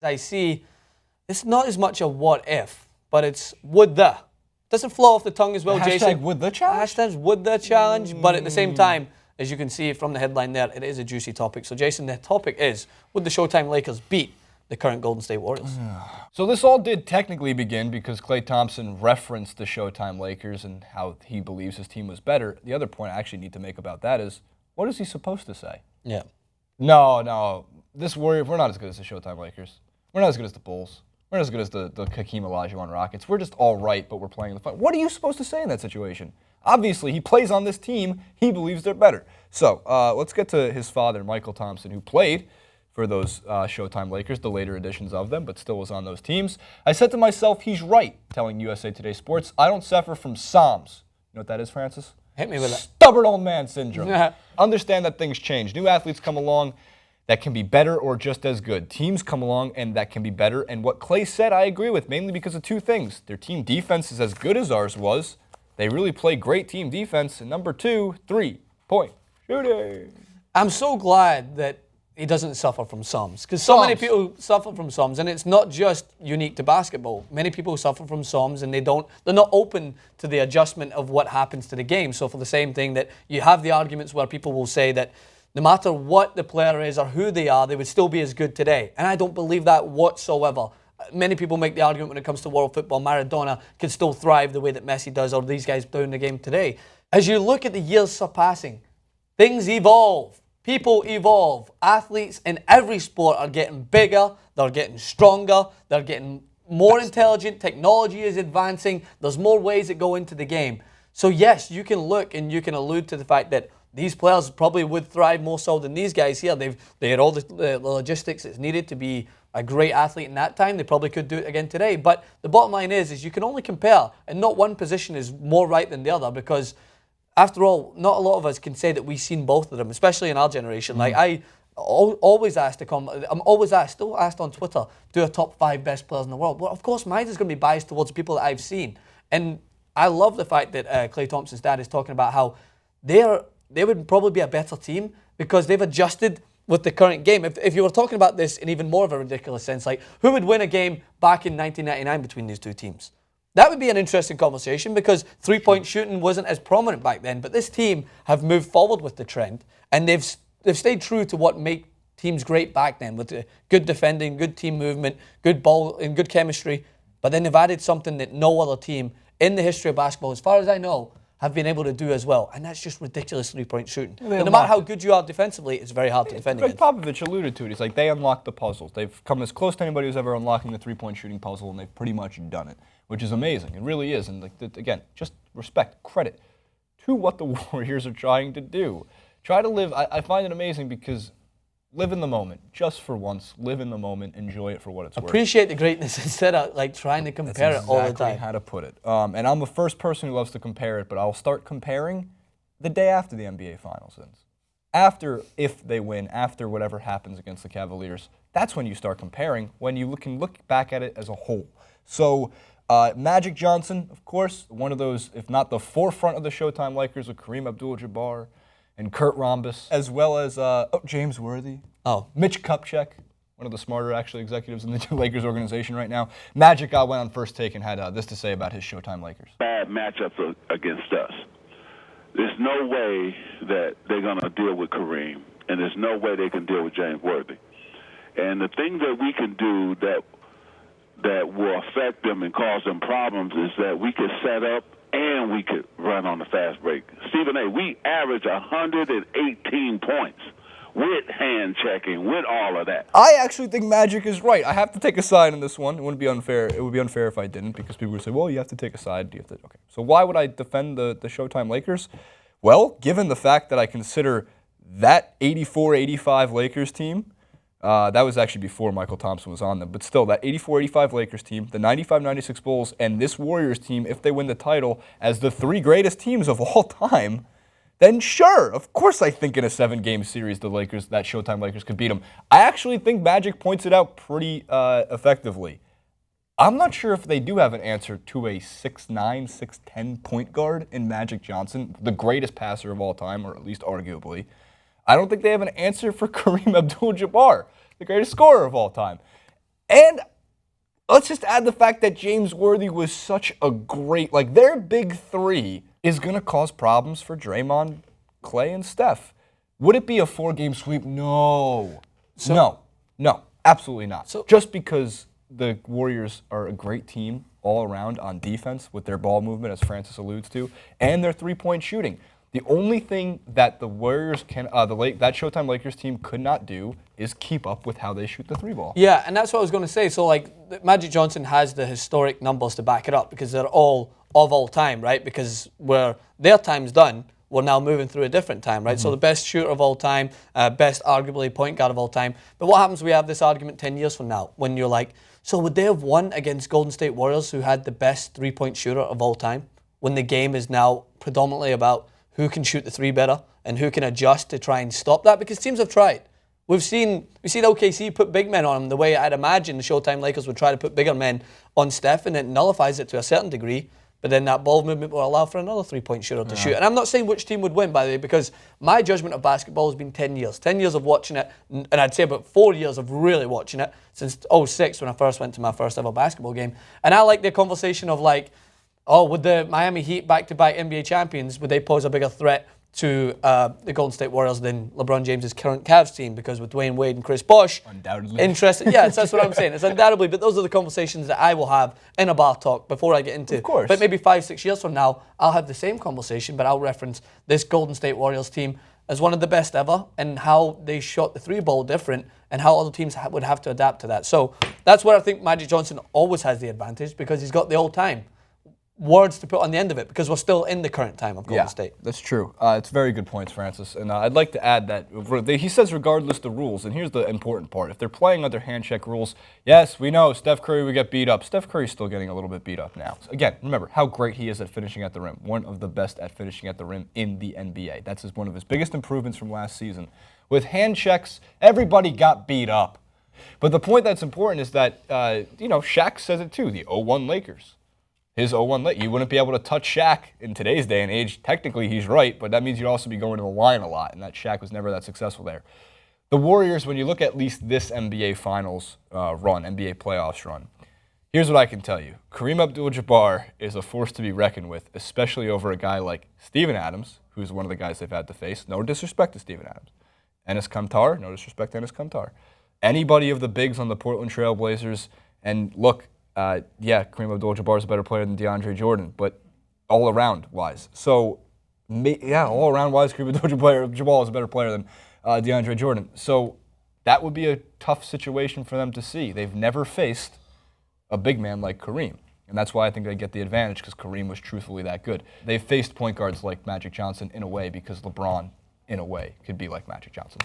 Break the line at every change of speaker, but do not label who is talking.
I see it's not as much a what if, but it's would the. Doesn't flow off the tongue as well, Jason.
Would the challenge?
Hashtag would the challenge, but at the same time, as you can see from the headline there, it is a juicy topic. So, Jason, the topic is, would the Showtime Lakers beat the current Golden State Warriors?
So this all did technically begin because Klay Thompson referenced the Showtime Lakers and how he believes his team was better. The other point I actually need to make about that is, what is he supposed to say?
Yeah.
No. This Warrior, we're not as good as the Showtime Lakers. We're not as good as the Bulls. We're not as good as the Hakeem Olajuwon Rockets. We're just all right, but we're playing the fight. What are you supposed to say in that situation? Obviously, he plays on this team. He believes they're better. So let's get to his father, Mychel Thompson, who played for those Showtime Lakers, the later editions of them, but still was on those teams. I said to myself, he's right, telling USA Today Sports, I don't suffer from SOMS. You know what that is, Francis?
Hit me with it.
Stubborn old man syndrome. Understand that things change. New athletes come along that can be better or just as good. Teams come along and that can be better. And what Klay said, I agree with, mainly because of two things. Their team defense is as good as ours was. They really play great team defense. And number two, 3-point shooting.
I'm so glad that he doesn't suffer from SOMS, because so many people suffer from SOMS, and it's not just unique to basketball. Many people suffer from SOMS, and they're not open to the adjustment of what happens to the game. So for the same thing, that you have the arguments where people will say that no matter what the player is or who they are, they would still be as good today. And I don't believe that whatsoever. Many people make the argument when it comes to world football, Maradona can still thrive the way that Messi does, or these guys do in the game today. As you look at the years surpassing, things evolve. People evolve. Athletes in every sport are getting bigger, they're getting stronger, they're getting more intelligent, technology is advancing, there's more ways that go into the game. So yes, you can look and you can allude to the fact that these players probably would thrive more so than these guys here. They had all the logistics that's needed to be a great athlete in that time. They probably could do it again today. But the bottom line is you can only compare, and not one position is more right than the other, because after all, not a lot of us can say that we've seen both of them, especially in our generation. Like I always asked still asked on Twitter, do a top 5 best players in the world. Well, of course, mine is going to be biased towards people that I've seen. And I love the fact that Klay Thompson's dad is talking about how they would probably be a better team because they've adjusted with the current game. If you were talking about this in even more of a ridiculous sense, like who would win a game back in 1999 between these two teams? That would be an interesting conversation because three-point shooting wasn't as prominent back then, but this team have moved forward with the trend, and they've stayed true to what made teams great back then, with good defending, good team movement, good ball, and good chemistry. But then they've added something that no other team in the history of basketball, as far as I know, have been able to do as well, and that's just ridiculous three-point shooting. No matter how good you are defensively, it's very hard to defend against.
Popovich alluded to it. He's like, they unlocked the puzzles. They've come as close to anybody who's ever unlocking the three-point shooting puzzle, and they've pretty much done it, which is amazing. It really is. And again, just respect, credit to what the Warriors are trying to do. Try to live. I find it amazing because live in the moment, just for once. Live in the moment, enjoy it for what it's worth.
Appreciate the greatness instead of like trying to compare it all the time.
That's exactly how to put it. And I'm the first person who loves to compare it, but I'll start comparing the day after the NBA Finals ends. After, if they win, after whatever happens against the Cavaliers, that's when you start comparing, when you can look back at it as a whole. So Magic Johnson, of course, one of those, if not the forefront of the Showtime Lakers with Kareem Abdul-Jabbar and Kurt Rambis, as well as James Worthy. Mitch Kupchak, one of the smarter, actually, executives in the Lakers organization right now. Magic went on First Take and had this to say about his Showtime Lakers.
Bad matchups against us. There's no way that they're going to deal with Kareem, and there's no way they can deal with James Worthy. And the thing that we can do that will affect them and cause them problems is that we could set up and we could run on the fast break. Stephen A., we average 118 points with hand checking, with all of that.
I actually think Magic is right. I have to take a side in this one. It wouldn't be unfair. It would be unfair if I didn't, because people would say, well, you have to take a side. Okay. So why would I defend the Showtime Lakers? Well, given the fact that I consider that 84-85 Lakers team, that was actually before Mychel Thompson was on them, but still, that 84-85 Lakers team, the 95-96 Bulls, and this Warriors team, if they win the title, as the 3 greatest teams of all time, then sure, of course I think in a 7-game series that Showtime Lakers could beat them. I actually think Magic points it out pretty effectively. I'm not sure if they do have an answer to a 6'9", 6'10 point guard in Magic Johnson, the greatest passer of all time, or at least arguably. I don't think they have an answer for Kareem Abdul-Jabbar, the greatest scorer of all time. And let's just add the fact that James Worthy was such a great, like their big three is going to cause problems for Draymond, Klay, and Steph. Would it be a 4-game sweep? No. No, absolutely not. Just because the Warriors are a great team all around on defense with their ball movement, as Francis alludes to, and their three-point shooting. The only thing that the Warriors can, that Showtime Lakers team could not do is keep up with how they shoot the three ball.
Yeah, and that's what I was going to say. So, like, Magic Johnson has the historic numbers to back it up because they're all of all time, right? Because where their time's done, we're now moving through a different time, right? So the best shooter of all time, best arguably point guard of all time. But what happens when we have this argument 10 years from now when you're like, so would they have won against Golden State Warriors who had the best three-point shooter of all time when the game is now predominantly about who can shoot the three better and who can adjust to try and stop that? Because teams have tried. We've seen OKC put big men on him the way I'd imagine the Showtime Lakers would try to put bigger men on Steph, and it nullifies it to a certain degree. But then that ball movement will allow for another three-point shooter to shoot. And I'm not saying which team would win, by the way, because my judgment of basketball has been 10 years. 10 years of watching it, and I'd say about 4 years of really watching it since 2006 when I first went to my first ever basketball game. And I like the conversation of like, oh, would the Miami Heat back-to-back NBA champions, would they pose a bigger threat to the Golden State Warriors than LeBron James's current Cavs team? Because with Dwayne Wade and Chris Bosh,
undoubtedly.
Interesting. Yeah, that's what I'm saying. It's undoubtedly, but those are the conversations that I will have in a bar talk before I get into.
Of course.
But maybe 5-6 years from now, I'll have the same conversation, but I'll reference this Golden State Warriors team as one of the best ever, and how they shot the three ball different, and how other teams would have to adapt to that. So that's where I think Magic Johnson always has the advantage, because he's got the old time words to put on the end of it, because we're still in the current time of Golden State.
That's true. It's very good points, Francis. And I'd like to add that he says regardless the rules, and here's the important part. If they're playing under handshake rules, yes, we know Steph Curry would get beat up. Steph Curry's still getting a little bit beat up now. Again, remember how great he is at finishing at the rim. One of the best at finishing at the rim in the NBA. That's one of his biggest improvements from last season. With hand checks, everybody got beat up. But the point that's important is that, Shaq says it too, the 0-1 Lakers. His 0-1, you wouldn't be able to touch Shaq in today's day and age. Technically, he's right, but that means you'd also be going to the line a lot, and that Shaq was never that successful there. The Warriors, when you look at least this NBA Finals run, NBA playoffs run, here's what I can tell you. Kareem Abdul-Jabaar is a force to be reckoned with, especially over a guy like Steven Adams, who's one of the guys they've had to face. No disrespect to Steven Adams. Enes Kanter, no disrespect to Enes Kanter. Anybody of the bigs on the Portland Trail Blazers, and look, Kareem Abdul-Jabbar is a better player than DeAndre Jordan, but all-around wise. So, all-around wise, Kareem Abdul-Jabbar is a better player than DeAndre Jordan. So that would be a tough situation for them to see. They've never faced a big man like Kareem, and that's why I think they get the advantage, because Kareem was truthfully that good. They've faced point guards like Magic Johnson in a way because LeBron, in a way, could be like Magic Johnson.